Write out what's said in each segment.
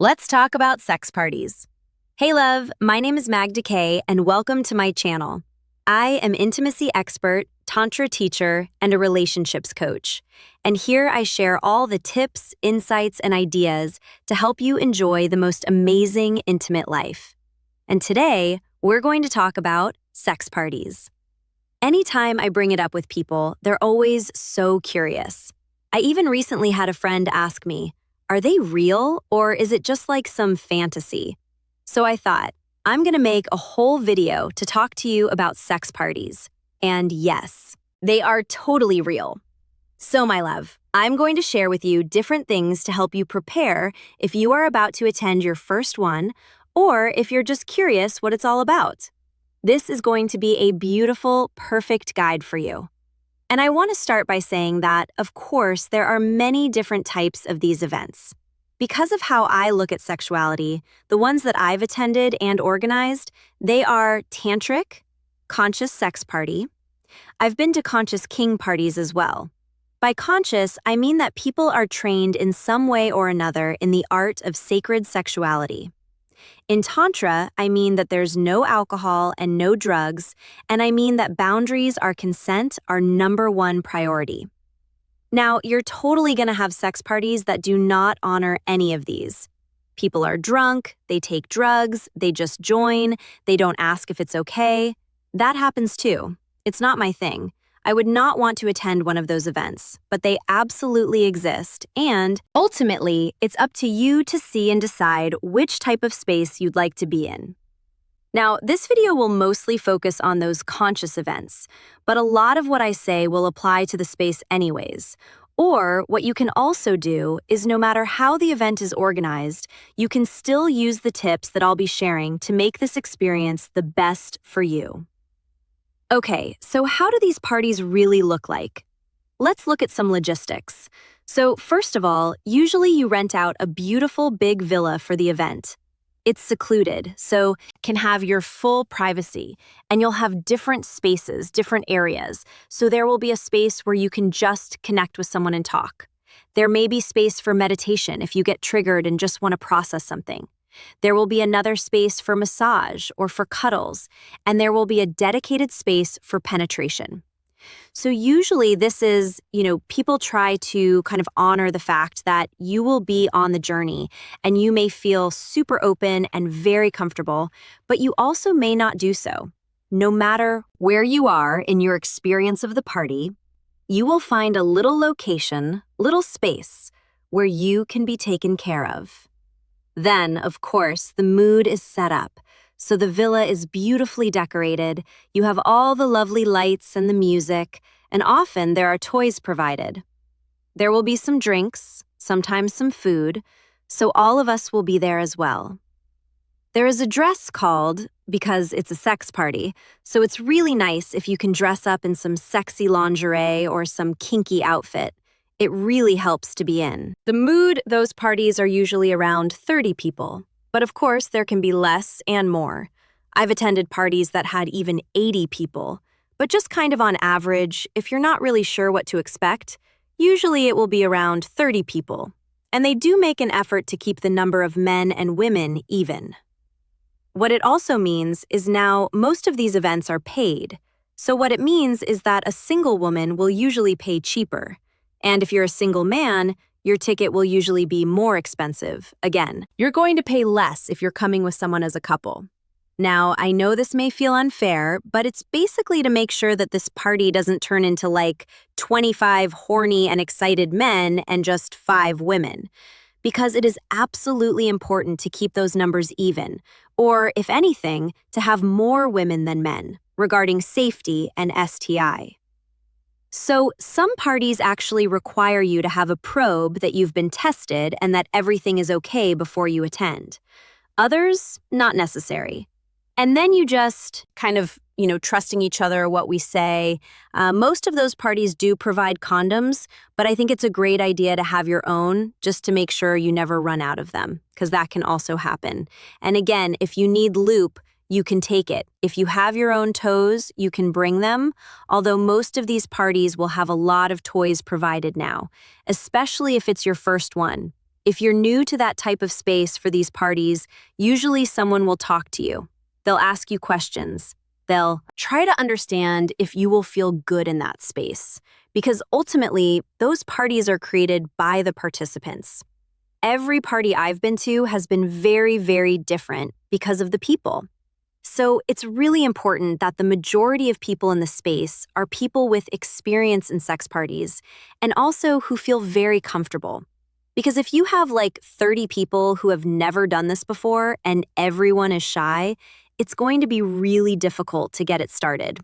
Let's talk about sex parties. Hey love, my name is Mag Decay and welcome to my channel. I am intimacy expert, tantra teacher, and a relationships coach. And here I share all the tips, insights, and ideas to help you enjoy the most amazing intimate life. And today, we're going to talk about sex parties. Anytime I bring it up with people, they're always so curious. I even recently had a friend ask me, are they real or is it just like some fantasy? So I thought, I'm gonna make a whole video to talk to you about sex parties. And yes, they are totally real. So my love, I'm going to share with you different things to help you prepare if you are about to attend your first one, or if you're just curious what it's all about. This is going to be a beautiful, perfect guide for you. And I want to start by saying that, of course, there are many different types of these events. Because of how I look at sexuality, the ones that I've attended and organized, they are tantric, conscious sex party. I've been to conscious king parties as well. By conscious, I mean that people are trained in some way or another in the art of sacred sexuality. In Tantra, I mean that there's no alcohol and no drugs, and I mean that boundaries are consent are #1 priority. Now, you're totally gonna have sex parties that do not honor any of these. People are drunk, they take drugs, they just join, they don't ask if it's okay. That happens too. It's not my thing. I would not want to attend one of those events, but they absolutely exist, and ultimately, it's up to you to see and decide which type of space you'd like to be in. Now, this video will mostly focus on those conscious events, but a lot of what I say will apply to the space anyways. Or what you can also do is no matter how the event is organized, you can still use the tips that I'll be sharing to make this experience the best for you. Okay, so how do these parties really look like? Let's look at some logistics. So first of all, usually you rent out a beautiful big villa for the event. It's secluded, so can have your full privacy, and you'll have different spaces, different areas. So there will be a space where you can just connect with someone and talk. There may be space for meditation if you get triggered and just want to process something. There will be another space for massage or for cuddles, and there will be a dedicated space for penetration. So usually this is, people try to kind of honor the fact that you will be on the journey and you may feel super open and very comfortable, but you also may not do so. No matter where you are in your experience of the party, you will find a little location, little space where you can be taken care of. Then, of course, the mood is set up. So the villa is beautifully decorated, you have all the lovely lights and the music, and often there are toys provided. There will be some drinks, sometimes some food, so all of us will be there as well. There is a dress called, because it's a sex party, so it's really nice if you can dress up in some sexy lingerie or some kinky outfit. It really helps to be in. The mood, those parties are usually around 30 people. But of course, there can be less and more. I've attended parties that had even 80 people. But just kind of on average, if you're not really sure what to expect, usually it will be around 30 people. And they do make an effort to keep the number of men and women even. What it also means is now most of these events are paid. So what it means is that a single woman will usually pay cheaper. And if you're a single man, your ticket will usually be more expensive. Again, you're going to pay less if you're coming with someone as a couple. Now, I know this may feel unfair, but it's basically to make sure that this party doesn't turn into like 25 horny and excited men and just 5 women. Because it is absolutely important to keep those numbers even, or if anything, to have more women than men, regarding safety and STI. So some parties actually require you to have a probe that you've been tested and that everything is okay before you attend. Others, not necessary. And then you just kind of, trusting each other, what we say. Most of those parties do provide condoms, but I think it's a great idea to have your own just to make sure you never run out of them, because that can also happen. And again, if you need lube, you can take it. If you have your own toys, you can bring them, although most of these parties will have a lot of toys provided now, especially if it's your first one. If you're new to that type of space for these parties, usually someone will talk to you. They'll ask you questions. They'll try to understand if you will feel good in that space, because ultimately, those parties are created by the participants. Every party I've been to has been very, very different because of the people. So it's really important that the majority of people in the space are people with experience in sex parties and also who feel very comfortable. Because if you have like 30 people who have never done this before and everyone is shy, it's going to be really difficult to get it started.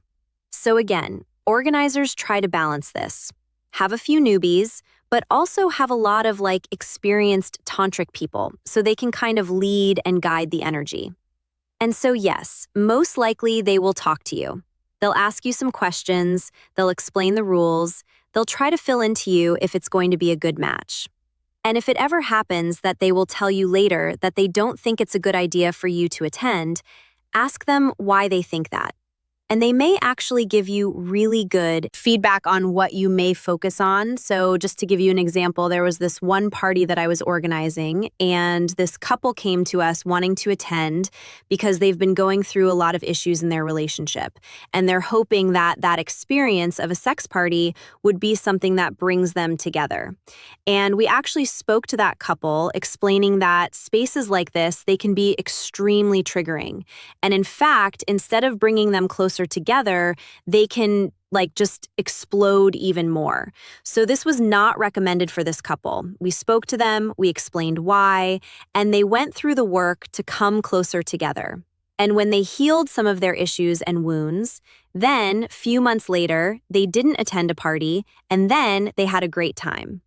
So again, organizers try to balance this. Have a few newbies, but also have a lot of like experienced tantric people so they can kind of lead and guide the energy. And so yes, most likely they will talk to you. They'll ask you some questions, they'll explain the rules, they'll try to fill into you if it's going to be a good match. And if it ever happens that they will tell you later that they don't think it's a good idea for you to attend, ask them why they think that. And they may actually give you really good feedback on what you may focus on. So just to give you an example, there was this one party that I was organizing, and this couple came to us wanting to attend because they've been going through a lot of issues in their relationship. And they're hoping that that experience of a sex party would be something that brings them together. And we actually spoke to that couple, explaining that spaces like this, they can be extremely triggering. And in fact, instead of bringing them closer together, they can like just explode even more. So this was not recommended for this couple. We spoke to them, we explained why, and they went through the work to come closer together. And when they healed some of their issues and wounds, then few months later, they didn't attend a party, and then they had a great time.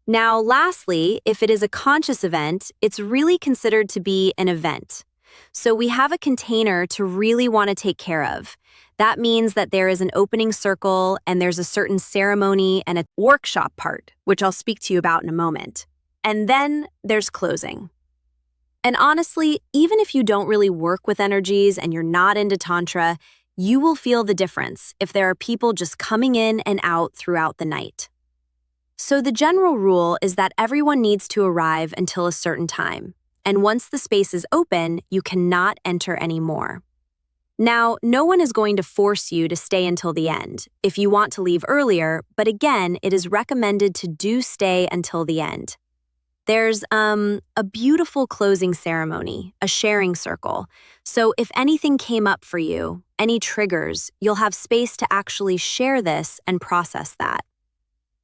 Now, lastly, if it is a conscious event, it's really considered to be an event. So we have a container to really want to take care of. That means that there is an opening circle and there's a certain ceremony and a workshop part, which I'll speak to you about in a moment. And then there's closing. And honestly, even if you don't really work with energies and you're not into Tantra, you will feel the difference if there are people just coming in and out throughout the night. So the general rule is that everyone needs to arrive until a certain time. And once the space is open, you cannot enter anymore. Now, no one is going to force you to stay until the end if you want to leave earlier, but again, it is recommended to do stay until the end. There's a beautiful closing ceremony, a sharing circle. So if anything came up for you, any triggers, you'll have space to actually share this and process that.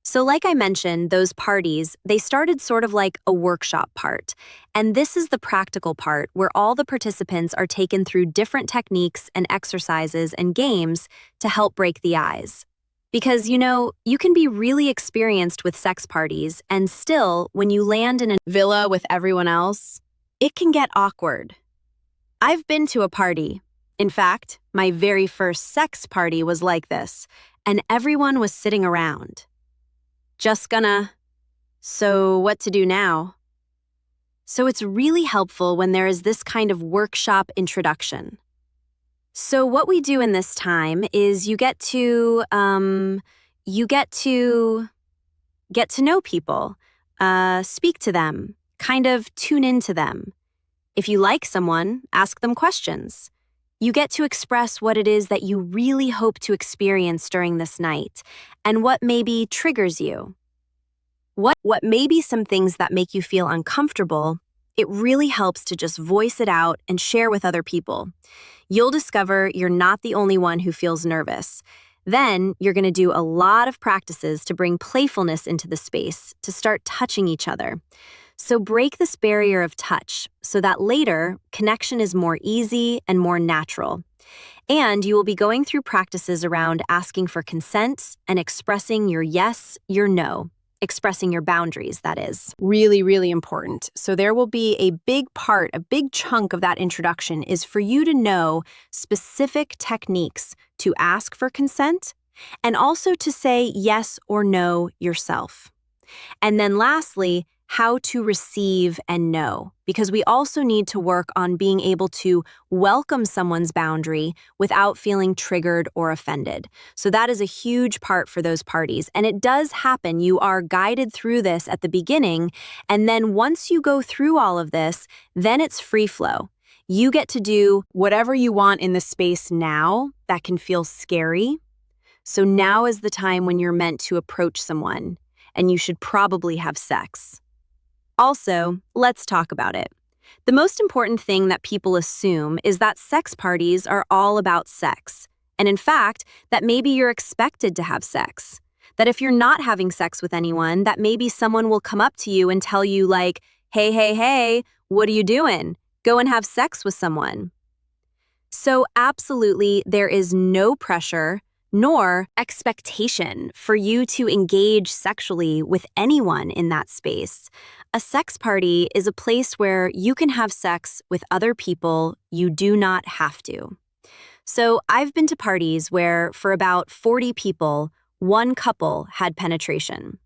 So like I mentioned, those parties, they started sort of like a workshop part. And this is the practical part where all the participants are taken through different techniques and exercises and games to help break the ice. Because, you can be really experienced with sex parties, and still, when you land in a villa with everyone else, it can get awkward. I've been to a party. In fact, my very first sex party was like this, and everyone was sitting around. So what to do now? So it's really helpful when there is this kind of workshop introduction. So what we do in this time is you get to get to know people, speak to them, kind of tune into them. If you like someone, ask them questions. You get to express what it is that you really hope to experience during this night and what maybe triggers you. What may be some things that make you feel uncomfortable, it really helps to just voice it out and share with other people. You'll discover you're not the only one who feels nervous. Then you're going to do a lot of practices to bring playfulness into the space, to start touching each other. So break this barrier of touch so that later, connection is more easy and more natural. And you will be going through practices around asking for consent and expressing your yes, your no. Expressing your boundaries, that is. Really, really important. So there will be a big chunk of that introduction is for you to know specific techniques to ask for consent and also to say yes or no yourself. And then lastly, how to receive and know, because we also need to work on being able to welcome someone's boundary without feeling triggered or offended. So that is a huge part for those parties. And it does happen. You are guided through this at the beginning. And then once you go through all of this, then it's free flow. You get to do whatever you want in the space now that can feel scary. So now is the time when you're meant to approach someone, and you should probably have sex. Also, let's talk about it. The most important thing that people assume is that sex parties are all about sex. And in fact, that maybe you're expected to have sex. That if you're not having sex with anyone, that maybe someone will come up to you and tell you like, hey, what are you doing? Go and have sex with someone. So absolutely, there is no pressure nor expectation for you to engage sexually with anyone in that space. A sex party is a place where you can have sex with other people. You do not have to. So I've been to parties where for about 40 people, one couple had penetration.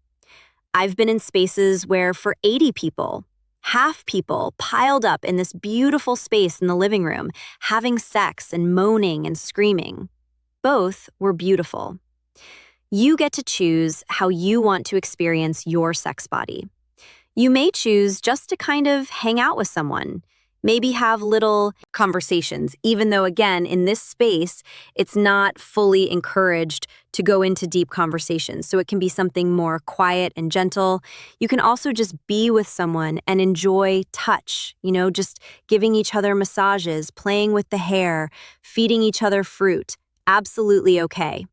I've been in spaces where for 80 people, half people piled up in this beautiful space in the living room, having sex and moaning and screaming. Both were beautiful. You get to choose how you want to experience your sex body. You may choose just to kind of hang out with someone, maybe have little conversations, even though, again, in this space, it's not fully encouraged to go into deep conversations. So it can be something more quiet and gentle. You can also just be with someone and enjoy touch, just giving each other massages, playing with the hair, feeding each other fruit. Absolutely okay.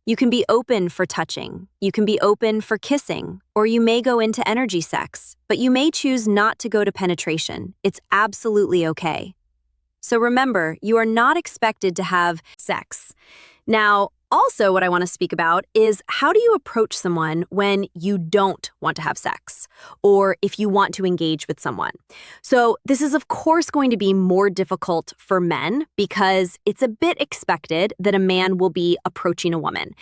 You can be open for touching, you can be open for kissing, or you may go into energy sex, but you may choose not to go to penetration. It's absolutely okay. So remember, you are not expected to have sex. Now, also what I want to speak about is how do you approach someone when you don't want to have sex, or if you want to engage with someone? So this is of course going to be more difficult for men because it's a bit expected that a man will be approaching a woman.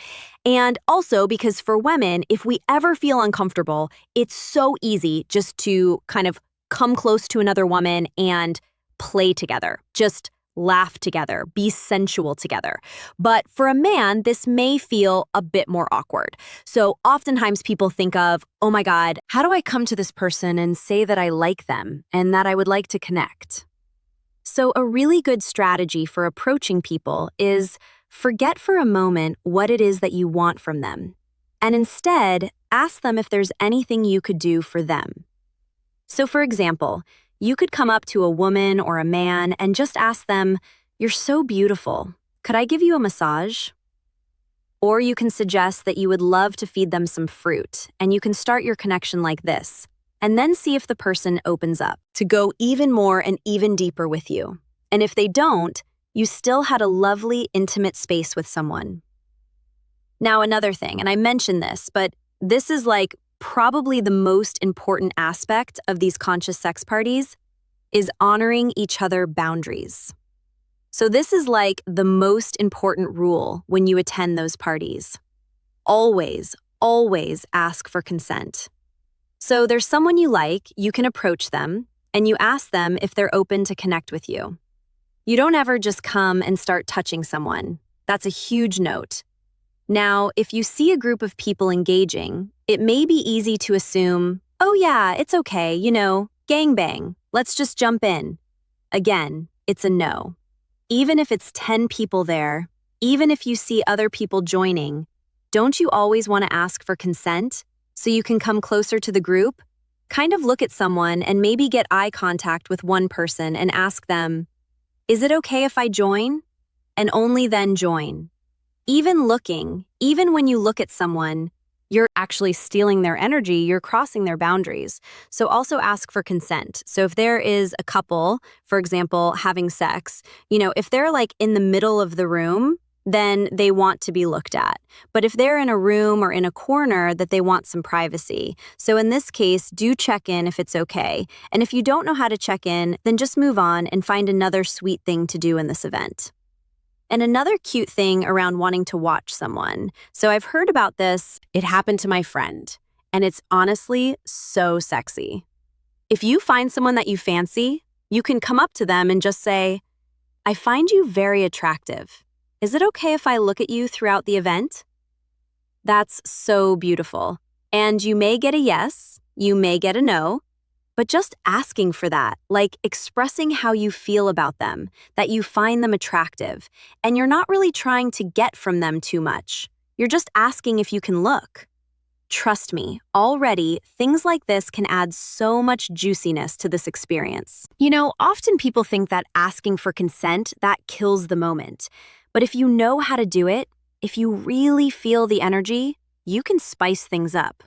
And also because for women, if we ever feel uncomfortable, it's so easy just to kind of come close to another woman and play together, just laugh together, be sensual together. But for a man, this may feel a bit more awkward. So oftentimes people think of, oh my God, how do I come to this person and say that I like them and that I would like to connect? So a really good strategy for approaching people is forget for a moment what it is that you want from them, and instead ask them if there's anything you could do for them. So for example, you could come up to a woman or a man and just ask them, "You're so beautiful. Could I give you a massage?" Or you can suggest that you would love to feed them some fruit, and you can start your connection like this, and then see if the person opens up to go even more and even deeper with you. And if they don't, you still had a lovely, intimate space with someone. Now, another thing, and I mentioned this, but this is like probably the most important aspect of these conscious sex parties is honoring each other's boundaries. So this is like the most important rule when you attend those parties. Always, always ask for consent. So there's someone you like, you can approach them, and you ask them if they're open to connect with you. You don't ever just come and start touching someone. That's a huge note. Now, if you see a group of people engaging, it may be easy to assume, oh yeah, it's okay, gangbang, let's just jump in. Again, it's a no. Even if it's 10 people there, even if you see other people joining, don't you always want to ask for consent so you can come closer to the group? Kind of look at someone and maybe get eye contact with one person and ask them, is it okay if I join? And only then join. Even when you look at someone, you're actually stealing their energy, you're crossing their boundaries. So also ask for consent. So if there is a couple, for example, having sex, if they're like in the middle of the room, then they want to be looked at. But if they're in a room or in a corner, that they want some privacy. So in this case, do check in if it's okay. And if you don't know how to check in, then just move on and find another sweet thing to do in this event. And another cute thing around wanting to watch someone. So I've heard about this. It happened to my friend. and it's honestly so sexy. If you find someone that you fancy, you can come up to them and just say, "I find you very attractive. Is it okay if I look at you throughout the event?" That's so beautiful. And you may get a yes, you may get a no, but just asking for that, like expressing how you feel about them, that you find them attractive, and you're not really trying to get from them too much. You're just asking if you can look. Trust me, already, things like this can add so much juiciness to this experience. Often people think that asking for consent, that kills the moment. But if you know how to do it, if you really feel the energy, you can spice things up.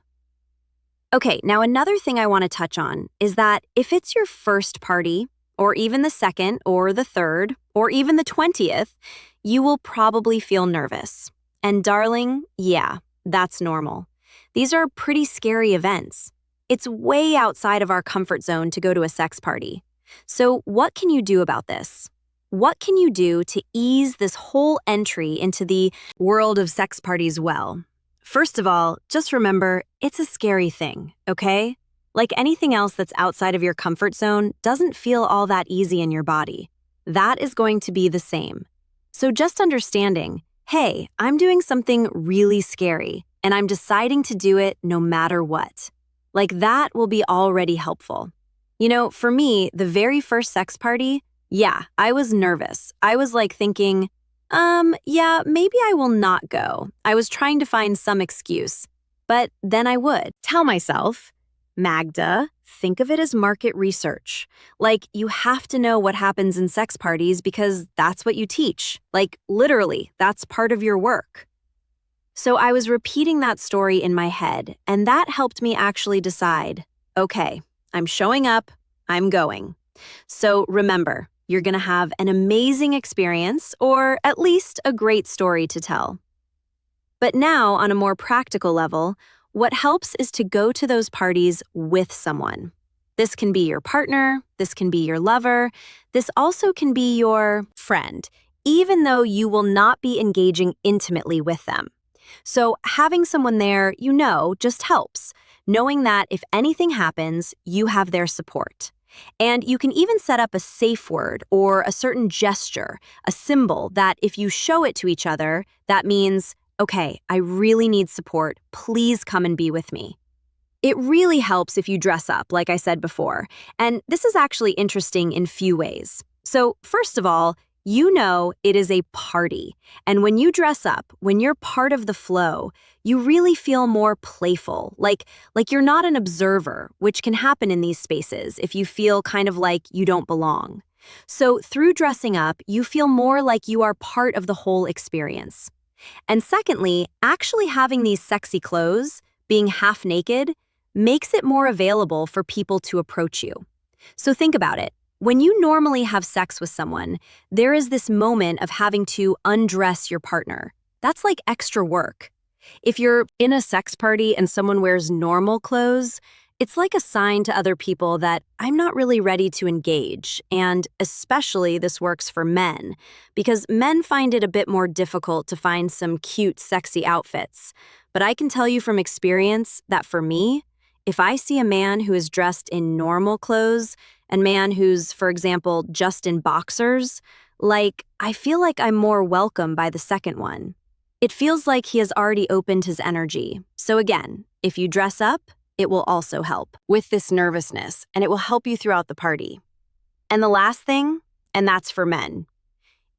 Okay, now another thing I want to touch on is that if it's your first party, or even the second, or the third, or even the 20th, you will probably feel nervous. And darling, yeah, that's normal. These are pretty scary events. It's way outside of our comfort zone to go to a sex party. So what can you do about this? What can you do to ease this whole entry into the world of sex parties well? First of all, just remember, it's a scary thing, okay? Like anything else that's outside of your comfort zone doesn't feel all that easy in your body. That is going to be the same. So just understanding, hey, I'm doing something really scary, and I'm deciding to do it no matter what. Like that will be already helpful. For me, the very first sex party, yeah, I was nervous. I was like thinking, yeah, maybe I will not go. I was trying to find some excuse. But then I would tell myself, Magda, think of it as market research. Like, you have to know what happens in sex parties because that's what you teach. Like, literally, that's part of your work. So I was repeating that story in my head, and that helped me actually decide, okay, I'm showing up, I'm going. So remember, you're going to have an amazing experience, or at least a great story to tell. But now, on a more practical level, what helps is to go to those parties with someone. This can be your partner, this can be your lover, this also can be your friend, even though you will not be engaging intimately with them. So having someone there, just helps, knowing that if anything happens, you have their support. And you can even set up a safe word or a certain gesture, a symbol that if you show it to each other, that means, okay, I really need support. Please come and be with me. It really helps if you dress up, like I said before. And this is actually interesting in few ways. So first of all, it is a party. And when you dress up, when you're part of the flow, you really feel more playful, like you're not an observer, which can happen in these spaces if you feel kind of like you don't belong. So through dressing up, you feel more like you are part of the whole experience. And secondly, actually having these sexy clothes, being half naked, makes it more available for people to approach you. So think about it. When you normally have sex with someone, there is this moment of having to undress your partner. That's like extra work. If you're in a sex party and someone wears normal clothes, it's like a sign to other people that I'm not really ready to engage. And especially this works for men, because men find it a bit more difficult to find some cute, sexy outfits. But I can tell you from experience that for me, if I see a man who is dressed in normal clothes and man who's, for example, just in boxers, I feel like I'm more welcome by the second one. It feels like he has already opened his energy. So again, if you dress up, it will also help with this nervousness, and it will help you throughout the party. And the last thing, and that's for men.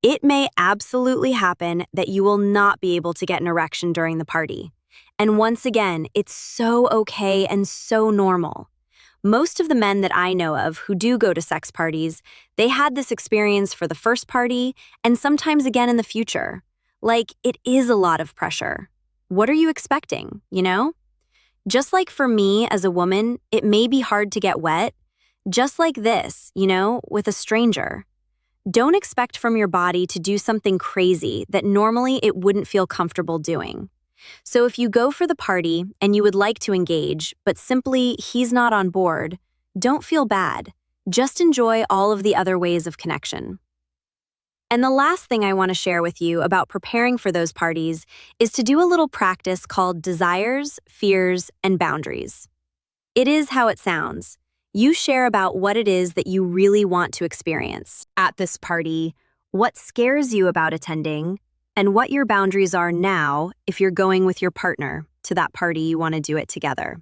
It may absolutely happen that you will not be able to get an erection during the party. And once again, it's so okay and so normal. Most of the men that I know of who do go to sex parties, they had this experience for the first party and sometimes again in the future. It is a lot of pressure. What are you expecting, Just like for me as a woman, it may be hard to get wet. Just like this, with a stranger. Don't expect from your body to do something crazy that normally it wouldn't feel comfortable doing. So if you go for the party and you would like to engage, but simply he's not on board, don't feel bad. Just enjoy all of the other ways of connection. And the last thing I want to share with you about preparing for those parties is to do a little practice called desires, fears, and boundaries. It is how it sounds. You share about what it is that you really want to experience at this party, what scares you about attending, and what your boundaries are now if you're going with your partner to that party you want to do it together.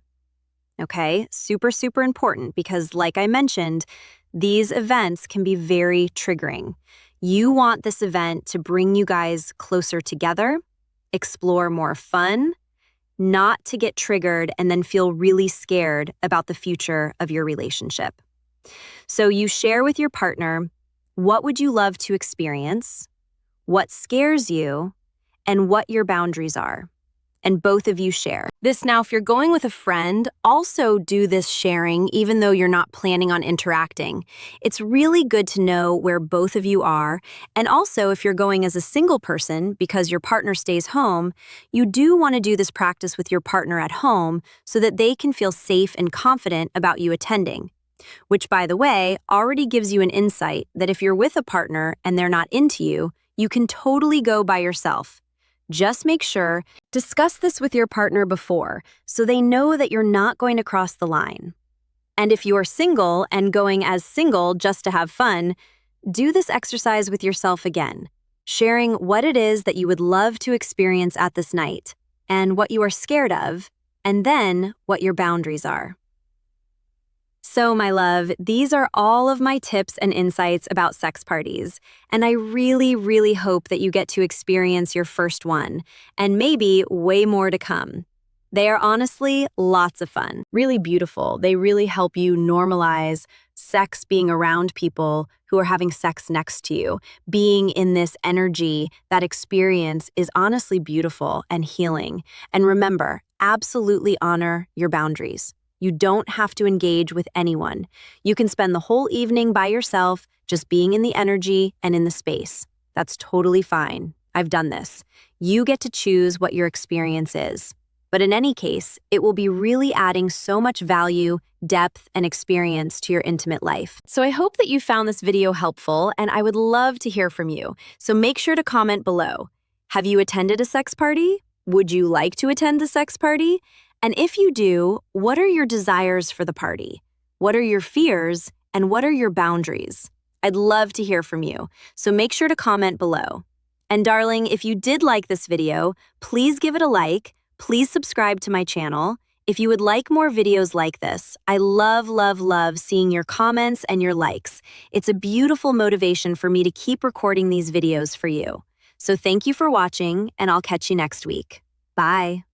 Okay, super, super important because, like I mentioned, these events can be very triggering. You want this event to bring you guys closer together, explore more fun, not to get triggered and then feel really scared about the future of your relationship. So you share with your partner, what would you love to experience, what scares you, and what your boundaries are. And both of you share. This now, if you're going with a friend, also do this sharing even though you're not planning on interacting. It's really good to know where both of you are. And also, if you're going as a single person because your partner stays home, you do want to do this practice with your partner at home so that they can feel safe and confident about you attending. Which, by the way, already gives you an insight that if you're with a partner and they're not into you, you can totally go by yourself. Just make sure, discuss this with your partner before so they know that you're not going to cross the line. And if you're single and going as single just to have fun, do this exercise with yourself again, sharing what it is that you would love to experience at this night and what you are scared of, and then what your boundaries are. So, my love, these are all of my tips and insights about sex parties, and I really, really hope that you get to experience your first one, and maybe way more to come. They are honestly lots of fun, really beautiful. They really help you normalize sex, being around people who are having sex next to you. Being in this energy, that experience is honestly beautiful and healing. And remember, absolutely honor your boundaries. You don't have to engage with anyone. You can spend the whole evening by yourself, just being in the energy and in the space. That's totally fine. I've done this. You get to choose what your experience is. But in any case, it will be really adding so much value, depth, and experience to your intimate life. So I hope that you found this video helpful, and I would love to hear from you. So make sure to comment below. Have you attended a sex party? Would you like to attend a sex party? And if you do, what are your desires for the party? What are your fears? And what are your boundaries? I'd love to hear from you, so make sure to comment below. And darling, if you did like this video, please give it a like. Please subscribe to my channel. If you would like more videos like this, I love, love, love seeing your comments and your likes. It's a beautiful motivation for me to keep recording these videos for you. So thank you for watching, and I'll catch you next week. Bye.